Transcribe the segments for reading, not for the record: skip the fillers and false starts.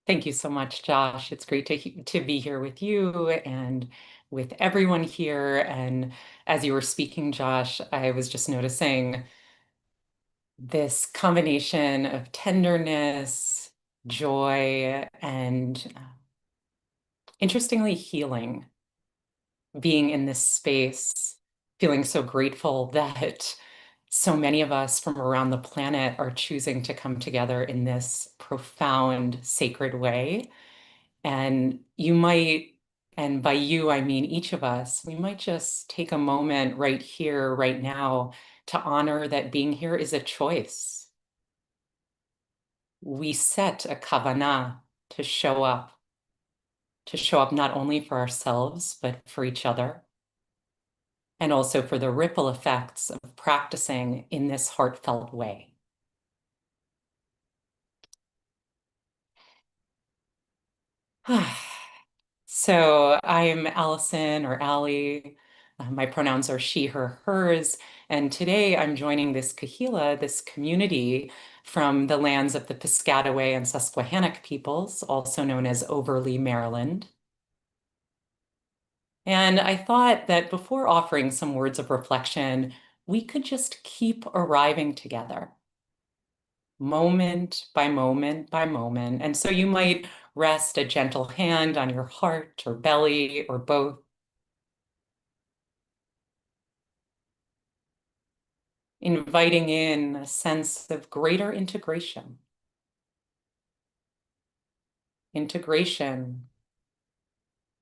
Thank you so much, Josh. It's great to be here with you and with everyone here. And as you were speaking, Josh, I was just noticing this combination of tenderness, joy, and interestingly, healing, being in this space, feeling so grateful that so many of us from around the planet are choosing to come together in this profound, sacred way. And you might, and by you, I mean each of us, we might just take a moment right here, right now, to honor that being here is a choice. We set a kavanah to show up not only for ourselves, but for each other, and also for the ripple effects of practicing in this heartfelt way. So I'm Allison or Allie. My pronouns are she, her, hers. And today I'm joining this kahila, this community from the lands of the Piscataway and Susquehannock peoples, also known as Overly, Maryland. And I thought that before offering some words of reflection, we could just keep arriving together, moment by moment by moment. And so you might rest a gentle hand on your heart or belly or both, inviting in a sense of greater integration. Integration,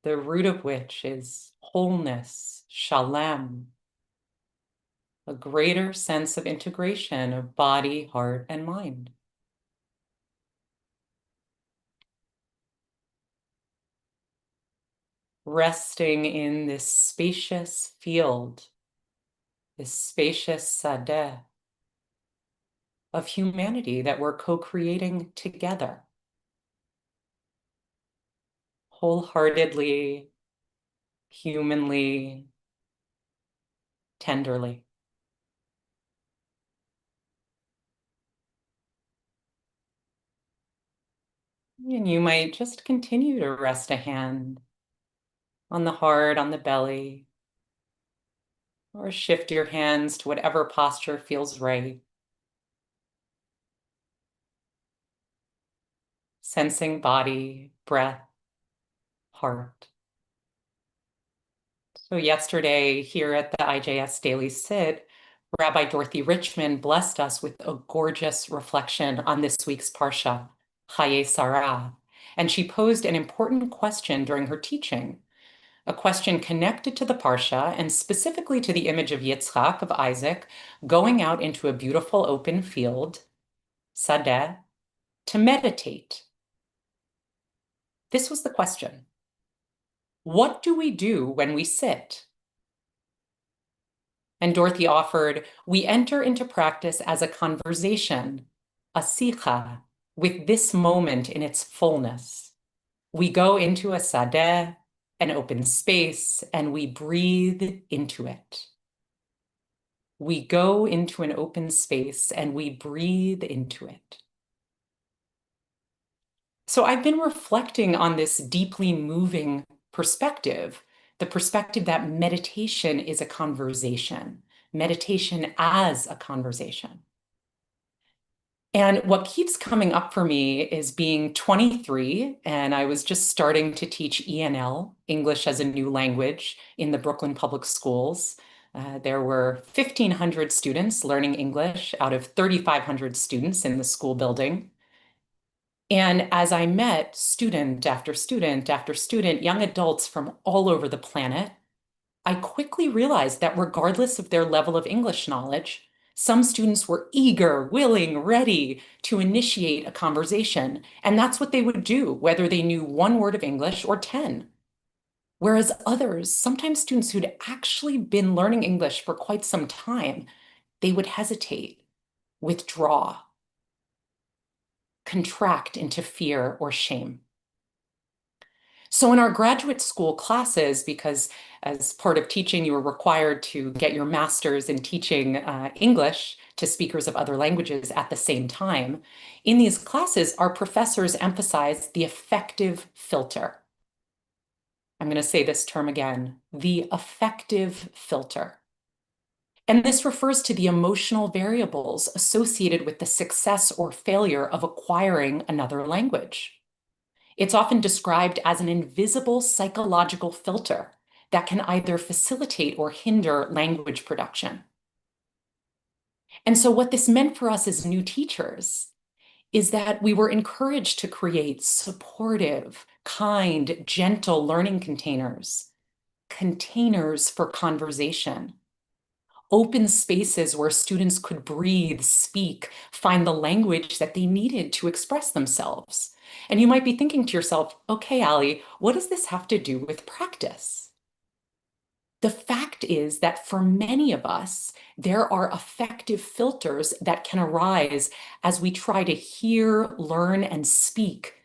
the root of which is wholeness, shalem, a greater sense of integration of body, heart, and mind. Resting in this spacious field, this spacious sadeh of humanity that we're co-creating together, wholeheartedly, humanly, tenderly. And you might just continue to rest a hand on the heart, on the belly, or shift your hands to whatever posture feels right. Sensing body, breath, heart. So yesterday here at the IJS Daily Sit, Rabbi Dorothy Richmond blessed us with a gorgeous reflection on this week's Parsha, Chaye Sarah. And she posed an important question during her teaching, a question connected to the Parsha and specifically to the image of Yitzchak, of Isaac, going out into a beautiful open field, Sadeh, to meditate. This was the question. What do we do when we sit? And Dorothy offered, we enter into practice as a conversation, a sikha, with this moment in its fullness. We go into a sadeh, an open space, and we breathe into it. We go into an open space and we breathe into it. So I've been reflecting on this deeply moving perspective, the perspective that meditation is a conversation, meditation as a conversation. And what keeps coming up for me is being 23, and I was just starting to teach ENL, English as a New Language, in the Brooklyn Public Schools. There were 1,500 students learning English out of 3,500 students in the school building. And as I met student after student after student, young adults from all over the planet, I quickly realized that regardless of their level of English knowledge, some students were eager, willing, ready to initiate a conversation. And that's what they would do, whether they knew one word of English or 10. Whereas others, sometimes students who'd actually been learning English for quite some time, they would hesitate, withdraw, contract into fear or shame. So in our graduate school classes, because as part of teaching, you are required to get your master's in teaching English to speakers of other languages at the same time. In these classes, our professors emphasize the affective filter. I'm going to say this term again, the affective filter. And this refers to the emotional variables associated with the success or failure of acquiring another language. It's often described as an invisible psychological filter that can either facilitate or hinder language production. And so, what this meant for us as new teachers is that we were encouraged to create supportive, kind, gentle learning containers, containers for conversation, open spaces where students could breathe, speak, find the language that they needed to express themselves. And you might be thinking to yourself, okay, Ali, what does this have to do with practice? The fact is that for many of us, there are affective filters that can arise as we try to hear, learn, and speak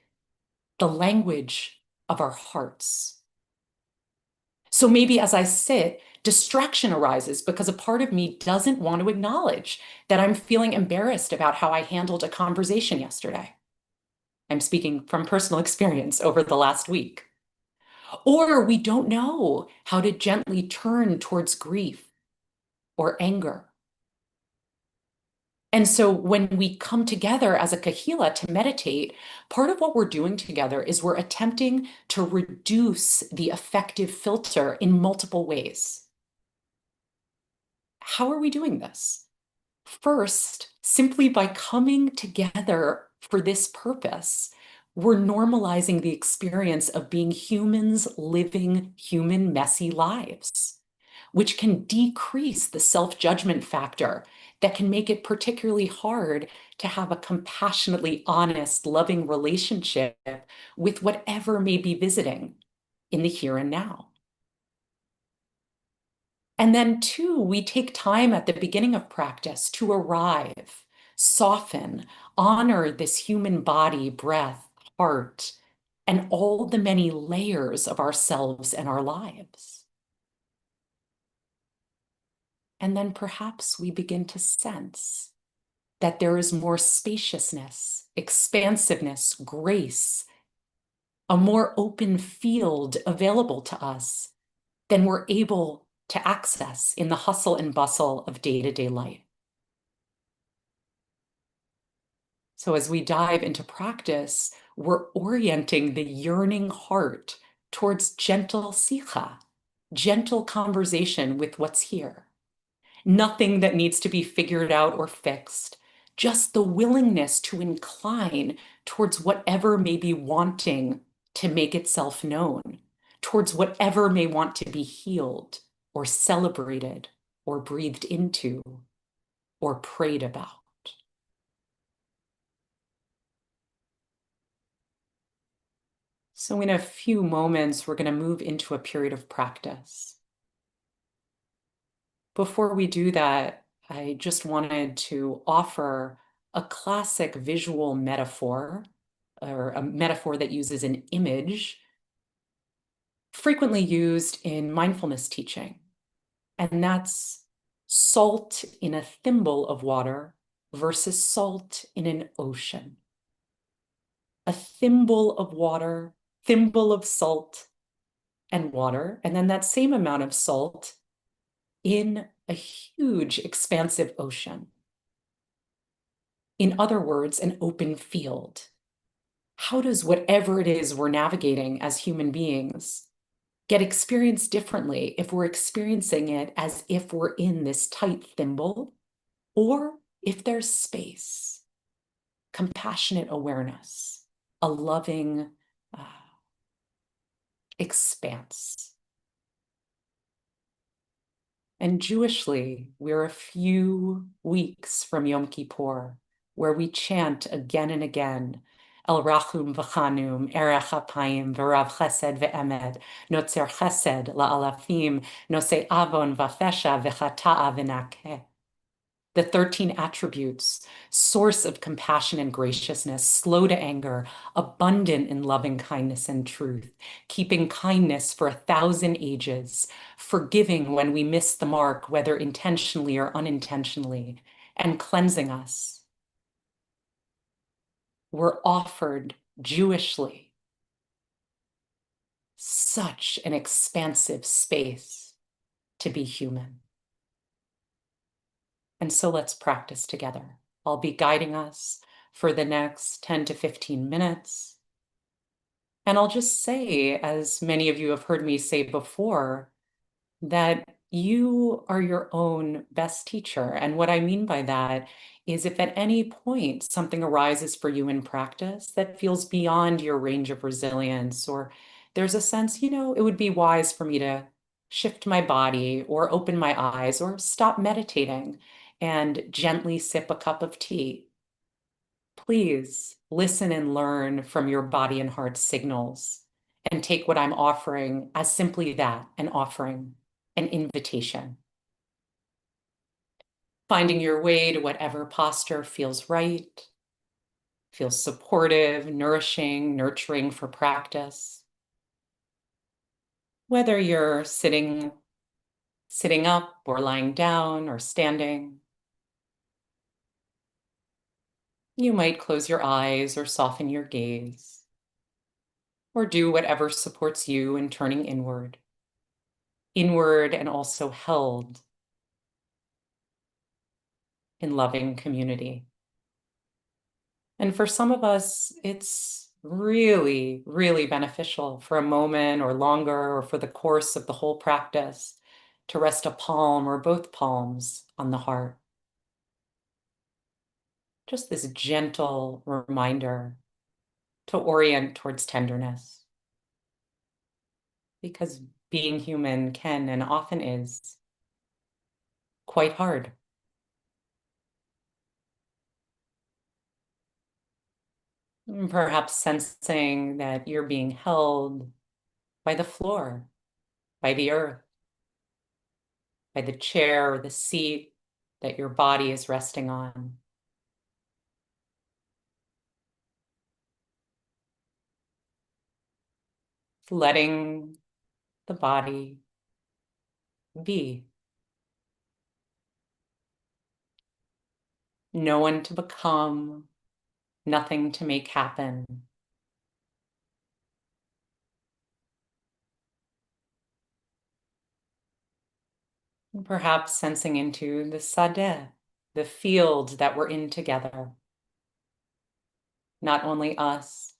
the language of our hearts. So maybe as I sit, distraction arises because a part of me doesn't want to acknowledge that I'm feeling embarrassed about how I handled a conversation yesterday. I'm speaking from personal experience over the last week. Or we don't know how to gently turn towards grief or anger. And so when we come together as a kahila to meditate, part of what we're doing together is we're attempting to reduce the affective filter in multiple ways. How are we doing this? First, simply by coming together for this purpose, we're normalizing the experience of being humans living human, messy lives, which can decrease the self-judgment factor that can make it particularly hard to have a compassionately honest, loving relationship with whatever may be visiting in the here and now. And then, two, we take time at the beginning of practice to arrive, soften, honor this human body, breath, heart, and all the many layers of ourselves and our lives. And then perhaps we begin to sense that there is more spaciousness, expansiveness, grace, a more open field available to us than we're able to access in the hustle and bustle of day-to-day life. So as we dive into practice, we're orienting the yearning heart towards gentle sikha, gentle conversation with what's here. Nothing that needs to be figured out or fixed, just the willingness to incline towards whatever may be wanting to make itself known, towards whatever may want to be healed or celebrated or breathed into or prayed about. So in a few moments, we're going to move into a period of practice. Before we do that, I just wanted to offer a classic visual metaphor, or a metaphor that uses an image, frequently used in mindfulness teaching. And that's salt in a thimble of water versus salt in an ocean. A thimble of water, thimble of salt and water, and then that same amount of salt in a huge, expansive ocean. In other words, an open field. How does whatever it is we're navigating as human beings get experienced differently if we're experiencing it as if we're in this tight thimble, or if there's space, compassionate awareness, a loving expanse? And Jewishly, we're a few weeks from Yom Kippur, where we chant again and again, El Rachum v'Chanum, Erech Apayim, V'Rav Chesed v'Emed, Notzer Chesed la'alafim, Nosei Avon v'Fesha v'Chata'a v'Nakeh. the 13 attributes, source of compassion and graciousness, slow to anger, abundant in loving kindness and truth, keeping kindness for 1,000 ages, forgiving when we miss the mark, whether intentionally or unintentionally, and cleansing us. We're offered Jewishly such an expansive space to be human. And so let's practice together. I'll be guiding us for the next 10 to 15 minutes. And I'll just say, as many of you have heard me say before, that you are your own best teacher. And what I mean by that is if at any point something arises for you in practice that feels beyond your range of resilience, or there's a sense, it would be wise for me to shift my body or open my eyes or stop meditating and gently sip a cup of tea. Please listen and learn from your body and heart signals and take what I'm offering as simply that, an offering, an invitation. Finding your way to whatever posture feels right, feels supportive, nourishing, nurturing for practice. Whether you're sitting up or lying down or standing, you might close your eyes or soften your gaze, or do whatever supports you in turning inward and also held in loving community. And for some of us, it's really, really beneficial for a moment or longer, or for the course of the whole practice, to rest a palm or both palms on the heart. Just this gentle reminder to orient towards tenderness, because being human can and often is quite hard. Perhaps sensing that you're being held by the floor, by the earth, by the chair or the seat that your body is resting on. Letting the body be. No one to become, nothing to make happen. And perhaps sensing into the sadeh, the field that we're in together. Not only us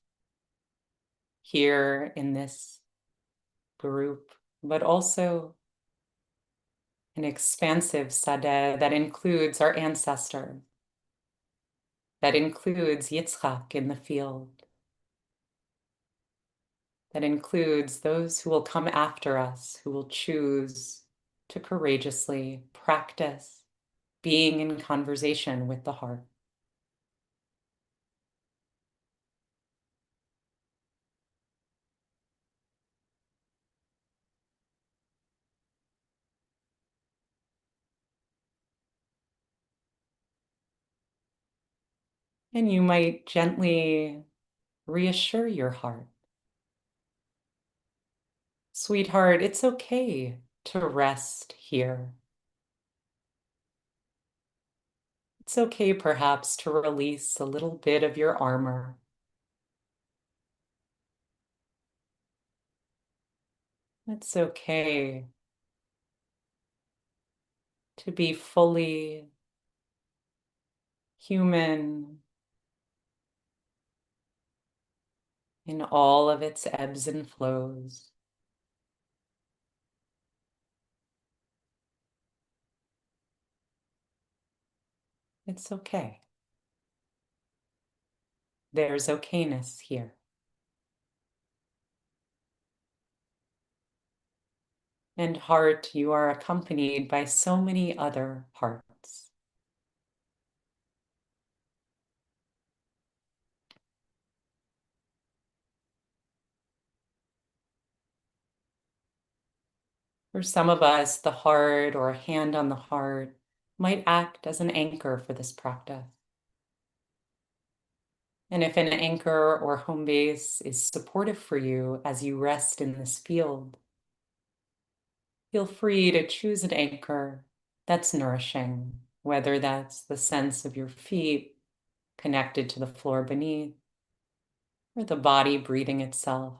here in this group, but also an expansive sadeh that includes our ancestors, that includes Yitzchak in the field, that includes those who will come after us, who will choose to courageously practice being in conversation with the heart. And you might gently reassure your heart. Sweetheart, it's okay to rest here. It's okay perhaps to release a little bit of your armor. It's okay to be fully human in all of its ebbs and flows. It's okay. There's okayness here. And heart, you are accompanied by so many other hearts. For some of us, the heart or a hand on the heart might act as an anchor for this practice. And if an anchor or home base is supportive for you as you rest in this field, feel free to choose an anchor that's nourishing, whether that's the sense of your feet connected to the floor beneath, or the body breathing itself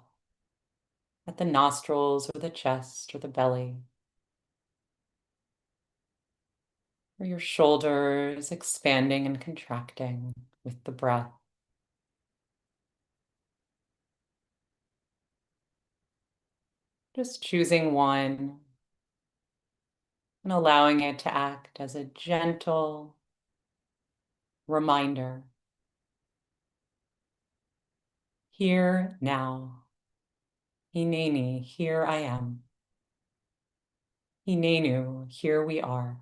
at the nostrils or the chest or the belly, or your shoulders expanding and contracting with the breath. Just choosing one and allowing it to act as a gentle reminder. Here now. Hineni, here I am. Hinenu, here we are.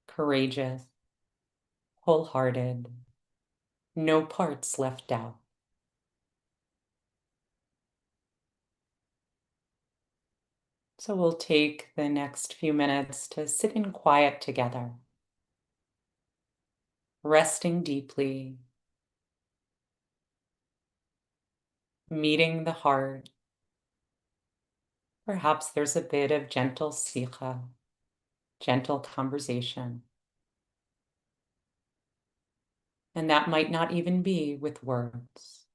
Courageous, wholehearted, no parts left out. So we'll take the next few minutes to sit in quiet together, resting deeply, meeting the heart. Perhaps there's a bit of gentle sikha, gentle conversation. And that might not even be with words.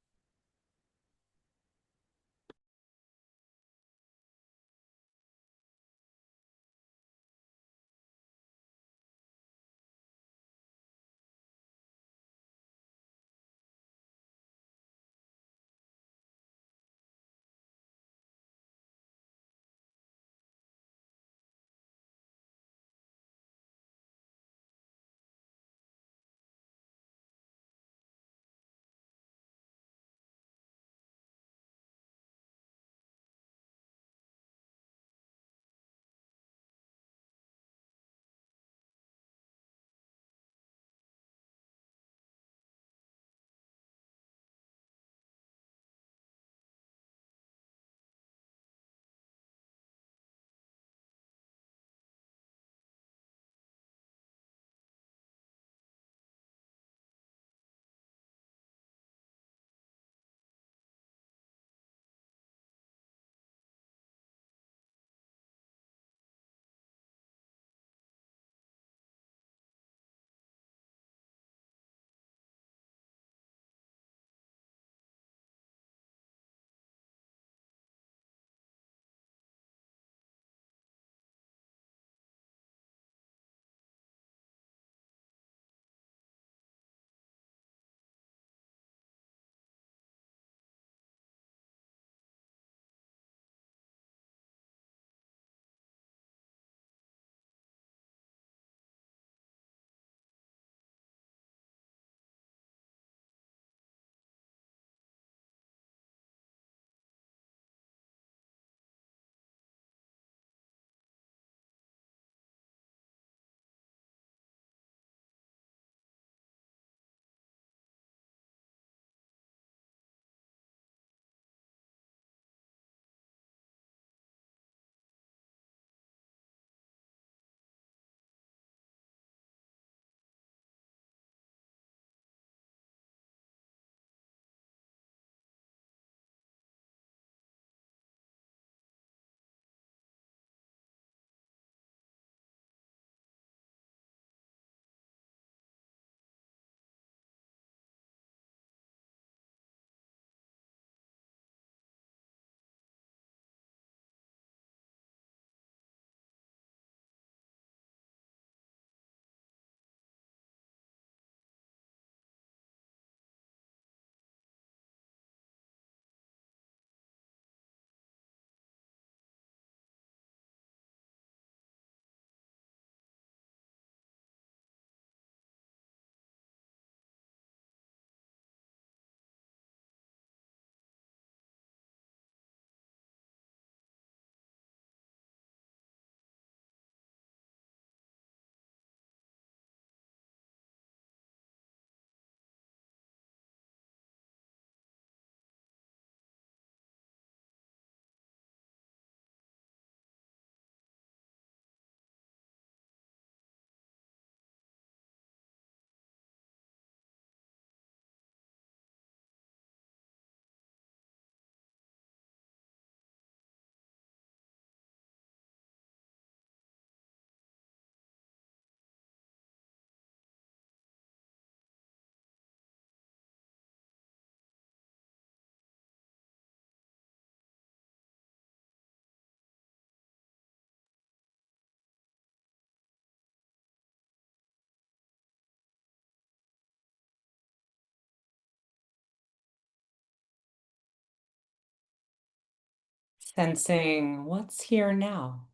Sensing what's here now.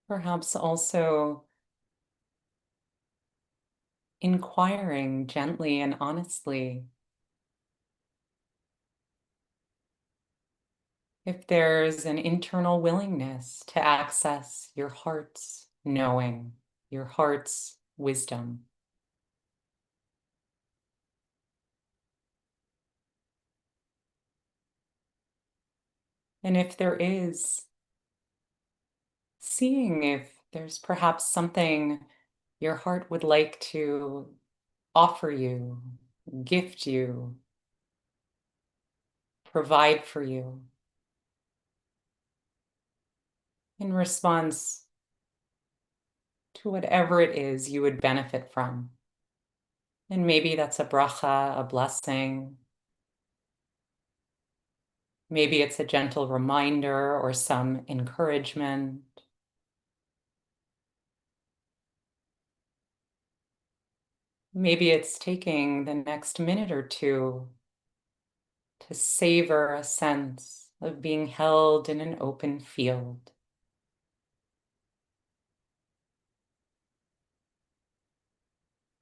Perhaps also inquiring gently and honestly if there's an internal willingness to access your heart's knowing, your heart's wisdom. And if there is, seeing if there's perhaps something your heart would like to offer you, gift you, provide for you in response to whatever it is you would benefit from. And maybe that's a bracha, a blessing. Maybe it's a gentle reminder or some encouragement. Maybe it's taking the next minute or two to savor a sense of being held in an open field.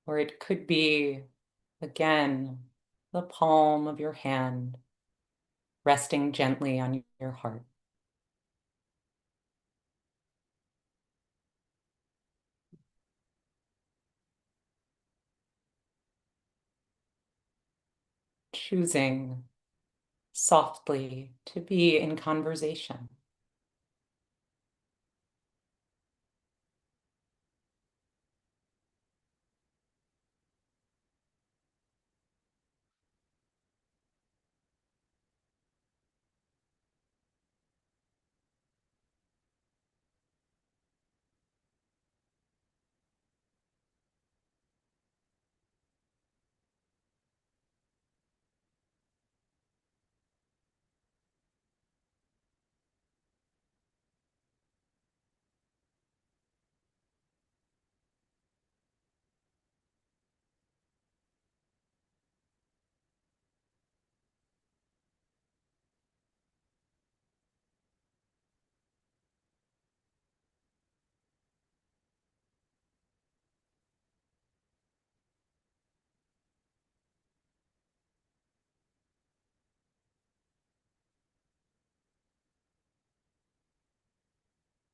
Or it could be, again, the palm of your hand resting gently on your heart. Choosing softly to be in conversation.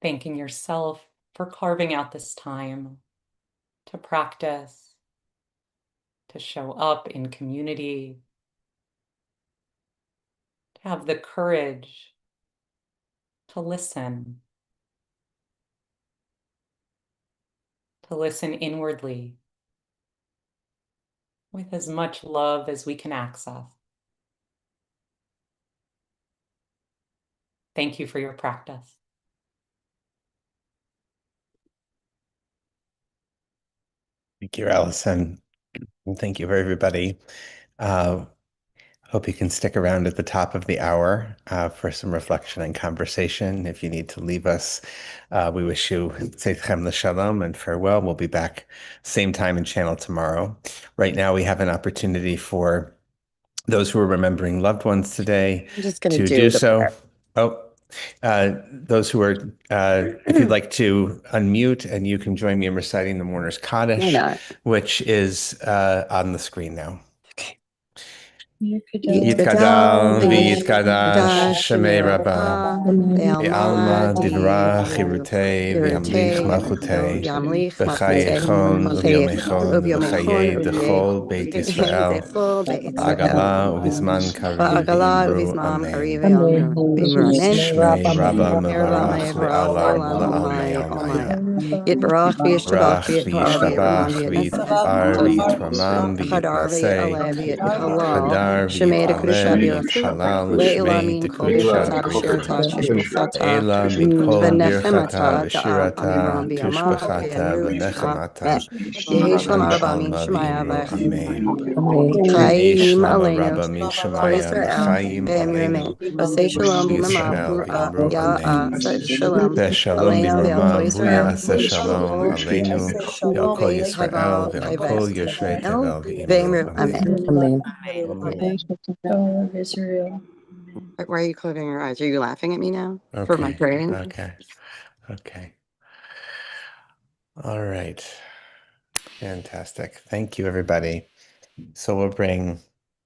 Thanking yourself for carving out this time to practice, to show up in community, to have the courage to listen inwardly with as much love as we can access. Thank you for your practice. Thank you, Alison. And thank you for everybody. Hope you can stick around at the top of the hour for some reflection and conversation. If you need to leave us, we wish you Seitchem L'Shalom and farewell. We'll be back same time and channel tomorrow. Right now, we have an opportunity for those who are remembering loved ones today I'm just going to to do do the so. prayer. Those who are, if you'd like to unmute, and you can join me in reciting the Mourner's Why Kaddish, not? which is on the screen now. Okay. Yitkadal v'yitkadash Shemei Shemei Rabbah Be'alma Be'alma Divra Divrei Chirutei V'yamlich Yirtei Malchutei Yamlich Malchutei B'chayechon Uvyomechon Uvyomechon V'chayei Dechol Beit Yisrael Dechol Beit Yisrael Ba'agala Uvizman Kariv Ba'agala V'imru Uvizmam Amen. Kariv V'Amen Shmei Rabba Shmei Rabba Mevarach Mevarach Le'alam Le'olam Ula'almei Almai Almai. Almai Yitbarach v'yishtabach Rach v'yitpar v'yitramam v'yishtabach v'yitpar v'yitramam v'yitchadar v'yitnaseh v'yit'aleh v'yithalal v'yithadar Shemeid v'yit'aleh HaKadosh v'yithalal Le'ila l'shmei min kol birchata dekudusha v'shirata v'yitchad tishbachata Ela min kol birchata v'nechemata da'al v'shirata amiram b'yamav tushbachata v'yamru shma v'nechamata Yehi shalom v'anda arba min alma shemaya v'imru amen. Yehi Chaim shlama aleinu rabba min Kol shemaya Yisrael v'chaim v'emiramin aleinu V'asei shalom Yisrael b'mamav v'imru amen. shalom Shalom aleinu v'al kol bimromav, Yisrael asa shalom aleinu, ve'al kol Beis Yisrael, Haival ve'al kol Haives Yoshvei El Tevel v'imru V'emru amen. Amen. Amen. Amen. Why are you closing your eyes? Are you laughing at me now for my Okay, praying? okay, okay. All right. Fantastic. Thank you, everybody. So we'll bring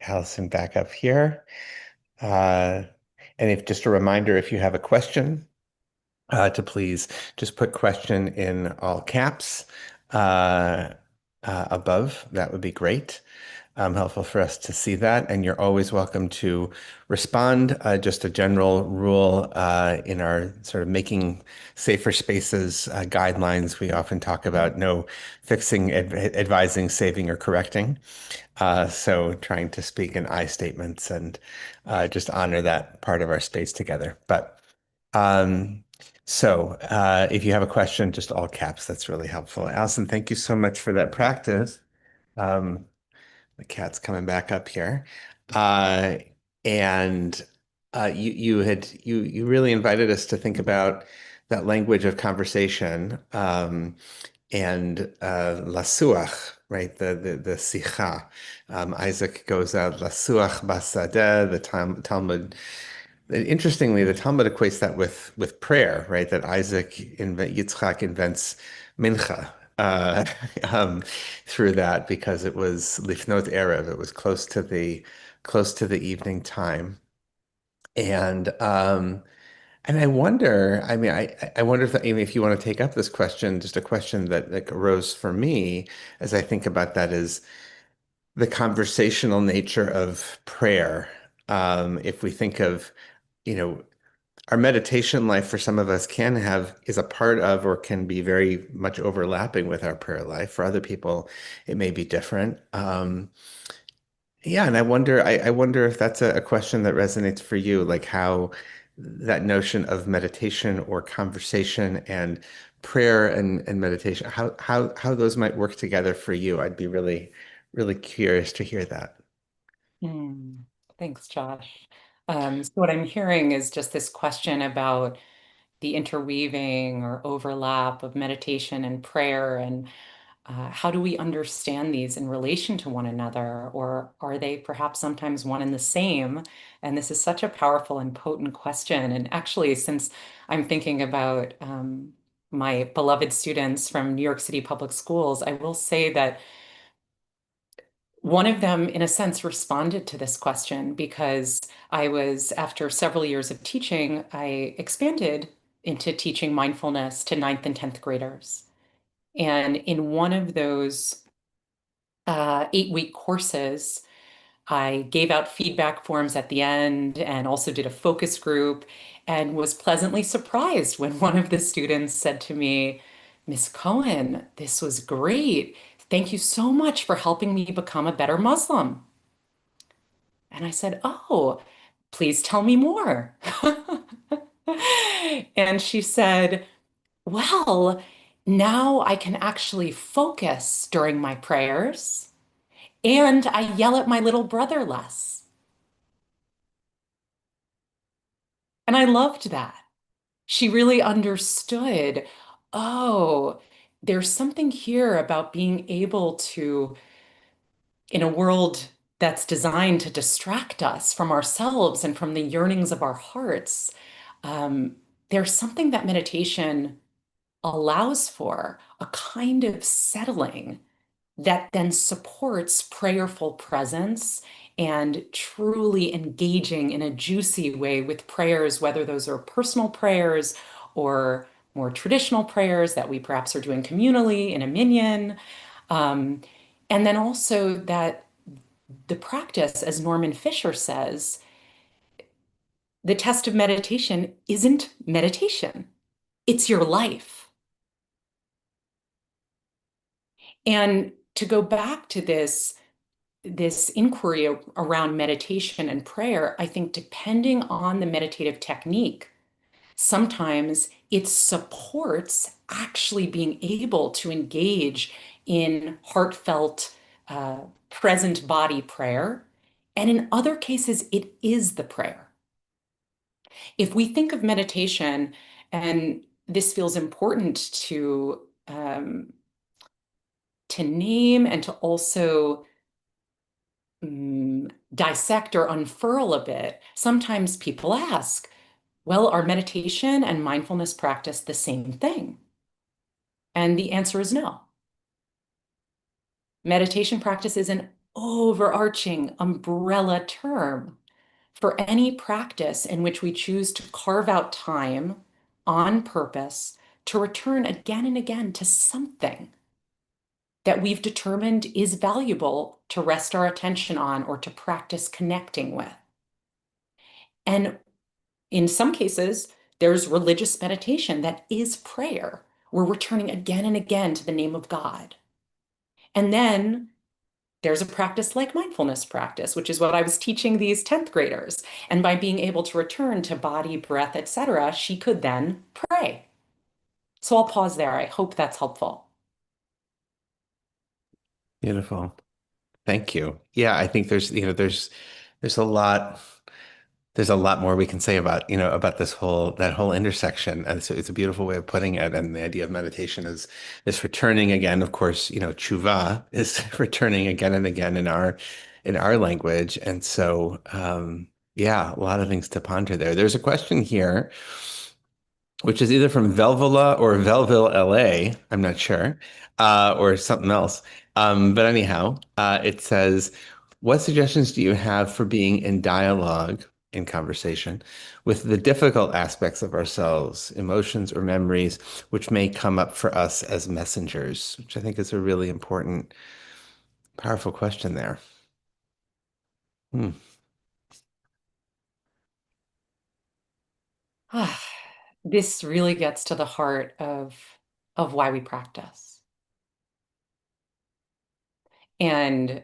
Alison back up here. And if just a reminder, if you have a question, to please just put question in all caps above. That would be great. Helpful for us to see that. And you're always welcome to respond. Just a general rule in our sort of making safer spaces guidelines, we often talk about no fixing, advising, saving, or correcting. So trying to speak in I statements and just honor that part of our space together. But if you have a question, just all caps, that's really helpful. Alison, thank you so much for that practice. The cat's coming back up here. And you really invited us to think about that language of conversation and lasuach, right? The sicha. Isaac goes out lasuach basadeh. The Talmud. Interestingly, the Talmud equates that with prayer, right? That Yitzchak invents mincha through that because it was lifnot erev. It was close to the evening time, and I wonder. I mean, I wonder if Amy, if you want to take up this question, just a question that like arose for me as I think about that is the conversational nature of prayer. If we think of, you know, our meditation life for some of us is a part of or can be very much overlapping with our prayer life. For other people, it may be different. Yeah, and I wonder if that's a question that resonates for you, like how that notion of meditation or conversation and prayer and meditation, how those might work together for you. I'd be really, really curious to hear that. Thanks, Josh. So what I'm hearing is just this question about the interweaving or overlap of meditation and prayer, and how do we understand these in relation to one another, or are they perhaps sometimes one and the same? And this is such a powerful and potent question. And actually, since I'm thinking about my beloved students from New York City Public Schools, I will say that one of them, in a sense, responded to this question because after several years of teaching, I expanded into teaching mindfulness to ninth and 10th graders. And in one of those 8-week courses, I gave out feedback forms at the end and also did a focus group and was pleasantly surprised when one of the students said to me, Miss Cohen, this was great. Thank you so much for helping me become a better Muslim. And I said, oh, please tell me more. And she said, well, now I can actually focus during my prayers and I yell at my little brother less. And I loved that. She really understood, oh, there's something here about being able to, in a world that's designed to distract us from ourselves and from the yearnings of our hearts, there's something that meditation allows for, a kind of settling that then supports prayerful presence and truly engaging in a juicy way with prayers, whether those are personal prayers or more traditional prayers that we perhaps are doing communally in a minyan. Um, and then also that the practice, as Norman Fisher says, the test of meditation isn't meditation, it's your life. And to go back to this inquiry around meditation and prayer, I think depending on the meditative technique, sometimes it supports actually being able to engage in heartfelt, present body prayer. And in other cases, it is the prayer. If we think of meditation, and this feels important to name and to also dissect or unfurl a bit, sometimes people ask, well, are meditation and mindfulness practice the same thing? And the answer is no. Meditation practice is an overarching umbrella term for any practice in which we choose to carve out time on purpose to return again and again to something that we've determined is valuable to rest our attention on or to practice connecting with. And in some cases, there's religious meditation that is prayer. We're returning again and again to the name of God. And then there's a practice like mindfulness practice, which is what I was teaching these 10th graders. And by being able to return to body, breath, etc., she could then pray. So I'll pause there. I hope that's helpful. Beautiful. Thank you. Yeah, I think there's a lot. There's a lot more we can say about, about that whole intersection. And so it's a beautiful way of putting it. And the idea of meditation is this returning again. Of course, tshuva is returning again and again in our language. And so, yeah, a lot of things to ponder there. There's a question here, which is either from Velvula or Velville, LA. I'm not sure, or something else. But anyhow, it says, what suggestions do you have for being in dialogue, in conversation, with the difficult aspects of ourselves, emotions or memories, which may come up for us as messengers? Which I think is a really important, powerful question there. Hmm. This really gets to the heart of why we practice. And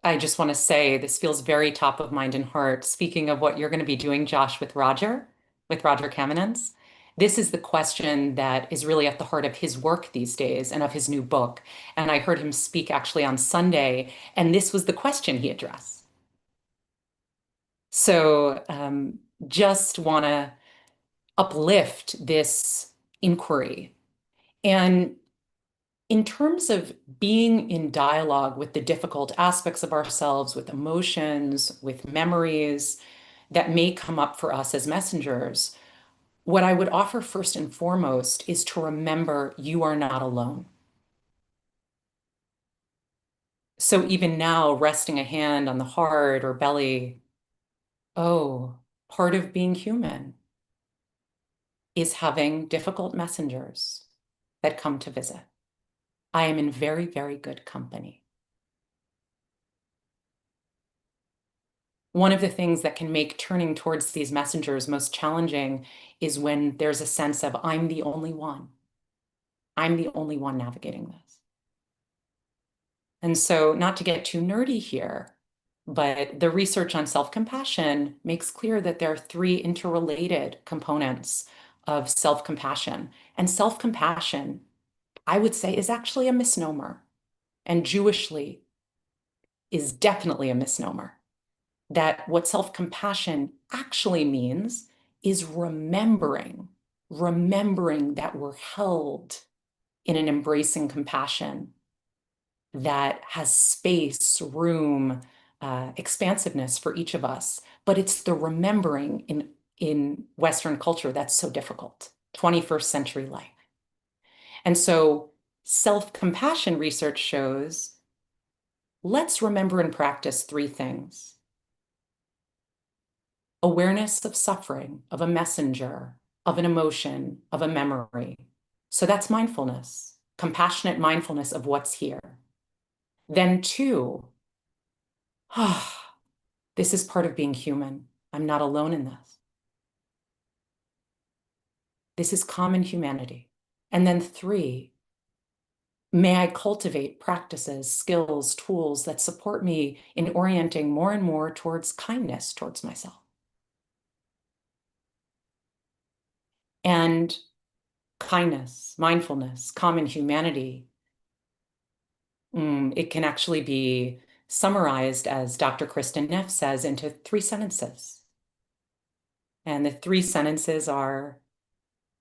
I just want to say this feels very top of mind and heart. Speaking of what you're going to be doing, Josh, with Roger Kamenetz, this is the question that is really at the heart of his work these days and of his new book. And I heard him speak actually on Sunday, and this was the question he addressed. So just want to uplift this inquiry. And in terms of being in dialogue with the difficult aspects of ourselves, with emotions, with memories that may come up for us as messengers, what I would offer first and foremost is to remember you are not alone. So even now, resting a hand on the heart or belly, oh, part of being human is having difficult messengers that come to visit. I am in very, very good company. One of the things that can make turning towards these messengers most challenging is when there's a sense of, I'm the only one. I'm the only one navigating this. And so, not to get too nerdy here, but the research on self-compassion makes clear that there are three interrelated components of self-compassion. And self-compassion, I would say, is actually a misnomer. And Jewishly is definitely a misnomer. That what self-compassion actually means is remembering that we're held in an embracing compassion that has space, room, expansiveness for each of us. But it's the remembering in Western culture that's so difficult, 21st century life. And so self-compassion research shows, let's remember and practice three things: awareness of suffering, of a messenger, of an emotion, of a memory. So that's mindfulness, compassionate mindfulness of what's here. Then two, this is part of being human. I'm not alone in this. This is common humanity. And then three, may I cultivate practices, skills, tools that support me in orienting more and more towards kindness towards myself. And kindness, mindfulness, common humanity, it can actually be summarized, as Dr. Kristen Neff says, into 3 sentences. And the 3 sentences are,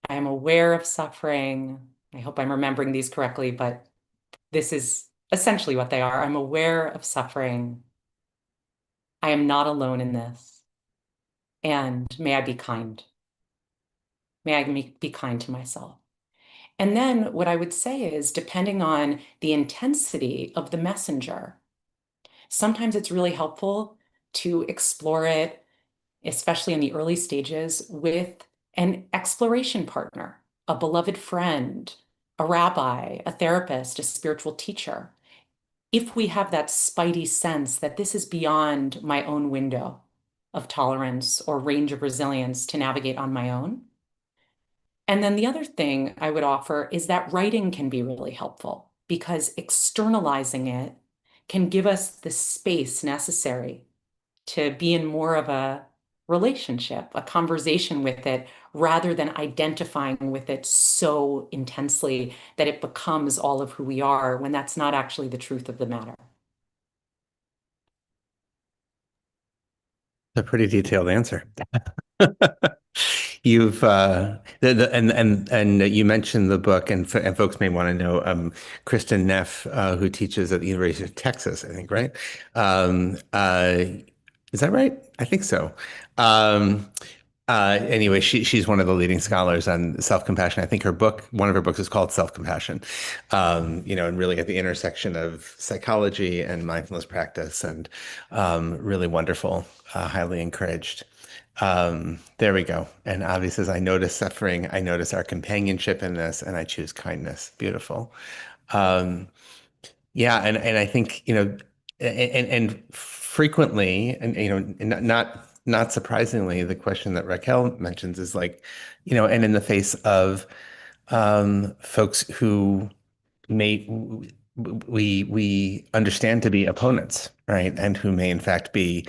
I am aware of suffering. I hope I'm remembering these correctly, but this is essentially what they are. I'm aware of suffering. I am not alone in this. And may I be kind. May I be kind to myself. And then what I would say is, depending on the intensity of the messenger, sometimes it's really helpful to explore it, especially in the early stages, with an exploration partner, a beloved friend, a rabbi, a therapist, a spiritual teacher. If we have that spidey sense that this is beyond my own window of tolerance or range of resilience to navigate on my own. And then the other thing I would offer is that writing can be really helpful, because externalizing it can give us the space necessary to be in more of a relationship, a conversation with it, rather than identifying with it so intensely that it becomes all of who we are, when that's not actually the truth of the matter. A pretty detailed answer. You've and you mentioned the book, and folks may want to know Kristen Neff, who teaches at the University of Texas, I think, right? Is that right? I think so. Um, anyway, she's one of the leading scholars on self-compassion. I think one of her books is called Self-Compassion. And really at the intersection of psychology and mindfulness practice, and really wonderful, highly encouraged. There we go. And Avi says, I notice suffering, I notice our companionship in this, and I choose kindness. Beautiful. Um, yeah, and I think, and frequently, and not surprisingly, the question that Raquel mentions is like, and in the face of folks who may we understand to be opponents, right? And who may in fact be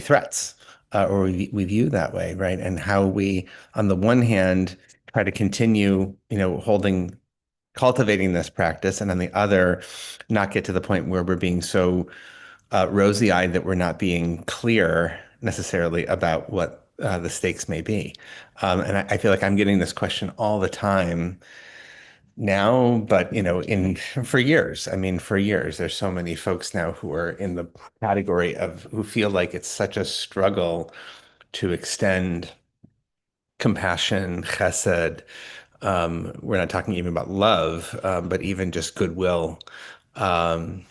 threats, or we view that way, right? And how we, on the one hand, try to continue, cultivating this practice, and on the other, not get to the point where we're being so rosy-eyed that we're not being clear necessarily about what the stakes may be. And I feel like I'm getting this question all the time now, but in for years. I mean, for years, there's so many folks now who are in the category of who feel like it's such a struggle to extend compassion, chesed. We're not talking even about love, but even just goodwill, um,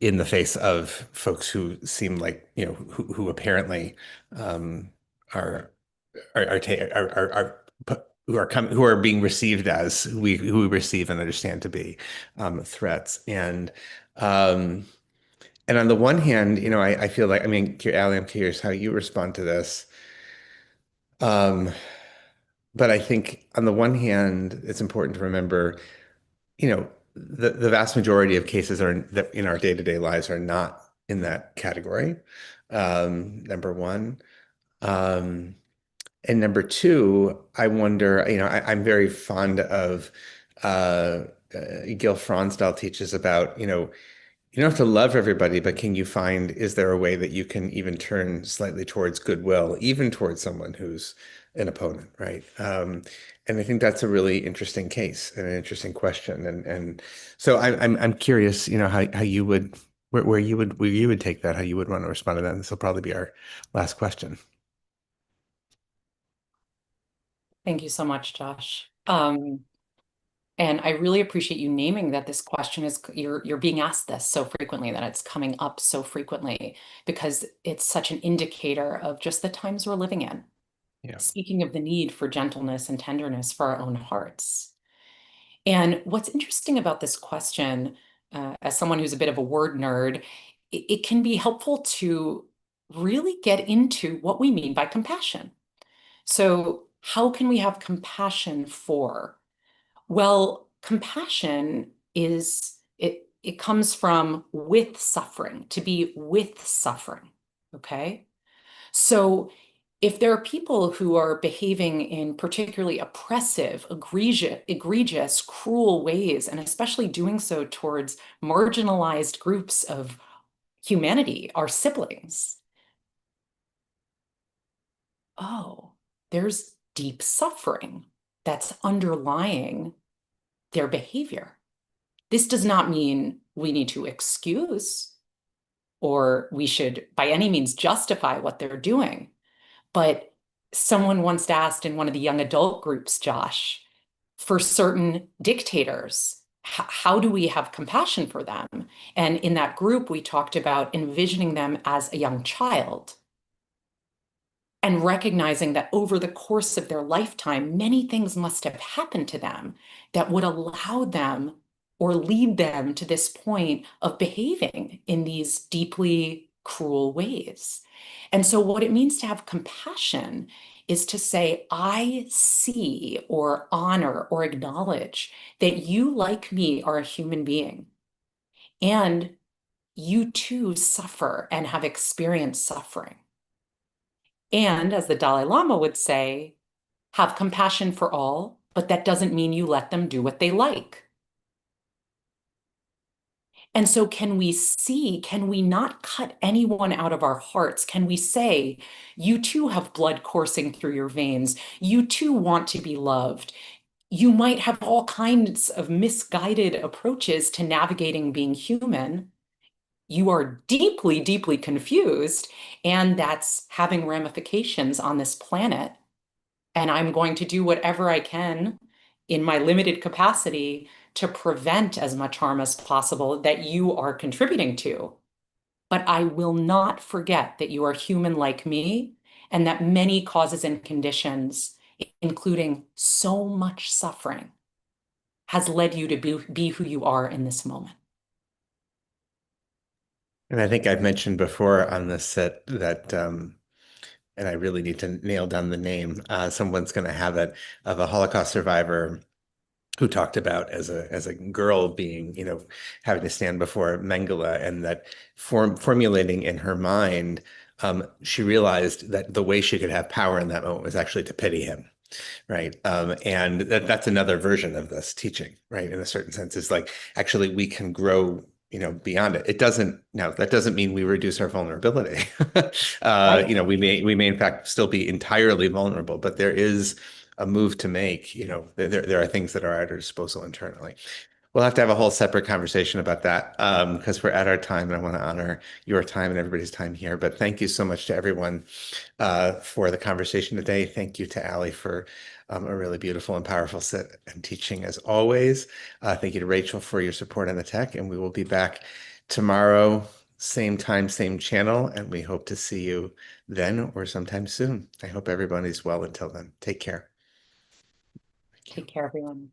in the face of folks who seem like, who apparently um, are who are being received as who we receive and understand to be threats. Um, and on the one hand, I feel like, I mean, Ali, I'm curious how you respond to this. Um, but I think on the one hand, it's important to remember, the vast majority of cases that in our day-to-day lives are not in that category. Number one. And number two, I wonder, I'm very fond of Gil Fronsdal teaches about, you don't have to love everybody, but can you find, is there a way that you can even turn slightly towards goodwill, even towards someone who's an opponent, right? And I think that's a really interesting case and an interesting question. And so I'm curious, how you would, where you would take that, how you would want to respond to that. And this will probably be our last question. Thank you so much, Josh. And I really appreciate you naming that this question is, you're being asked this so frequently, that it's coming up so frequently, because it's such an indicator of just the times we're living in. Yeah. Speaking of the need for gentleness and tenderness for our own hearts. And what's interesting about this question, as someone who's a bit of a word nerd, it can be helpful to really get into what we mean by compassion. So how can we have compassion for? Well, compassion it comes from with suffering, to be with suffering. Okay. So if there are people who are behaving in particularly oppressive, egregious, cruel ways, and especially doing so towards marginalized groups of humanity, our siblings, oh, there's deep suffering that's underlying their behavior. This does not mean we need to excuse or we should by any means justify what they're doing. But someone once asked in one of the young adult groups, Josh, for certain dictators, how do we have compassion for them? And in that group, we talked about envisioning them as a young child and recognizing that over the course of their lifetime, many things must have happened to them that would allow them or lead them to this point of behaving in these deeply cruel ways. And so, what it means to have compassion is to say, I see or honor or acknowledge that you, like me, are a human being. And you too suffer and have experienced suffering. And as the Dalai Lama would say, have compassion for all, but that doesn't mean you let them do what they like. And so, can we not cut anyone out of our hearts? Can we say, you too have blood coursing through your veins. You too want to be loved. You might have all kinds of misguided approaches to navigating being human. You are deeply, deeply confused, and that's having ramifications on this planet. And I'm going to do whatever I can in my limited capacity to prevent as much harm as possible that you are contributing to. But I will not forget that you are human like me and that many causes and conditions, including so much suffering, has led you to be who you are in this moment. And I think I've mentioned before on this set that, and I really need to nail down the name, someone's going to have it, of a Holocaust survivor who talked about as a girl being, having to stand before Mengele, and that formulating in her mind, she realized that the way she could have power in that moment was actually to pity him. Right. And that's another version of this teaching, right? In a certain sense, is like, actually we can grow, beyond it. That doesn't mean we reduce our vulnerability. Right. We may in fact still be entirely vulnerable, but there is a move to make. There are things that are at our disposal internally. We'll have to have a whole separate conversation about that, because we're at our time, and I want to honor your time and everybody's time here. But thank you so much to everyone for the conversation today. Thank you to Ali for a really beautiful and powerful set and teaching as always. Thank you to Rachel for your support on the tech, and we will be back tomorrow, same time, same channel, and we hope to see you then or sometime soon. I hope everybody's well until then. Take care. Take care, everyone.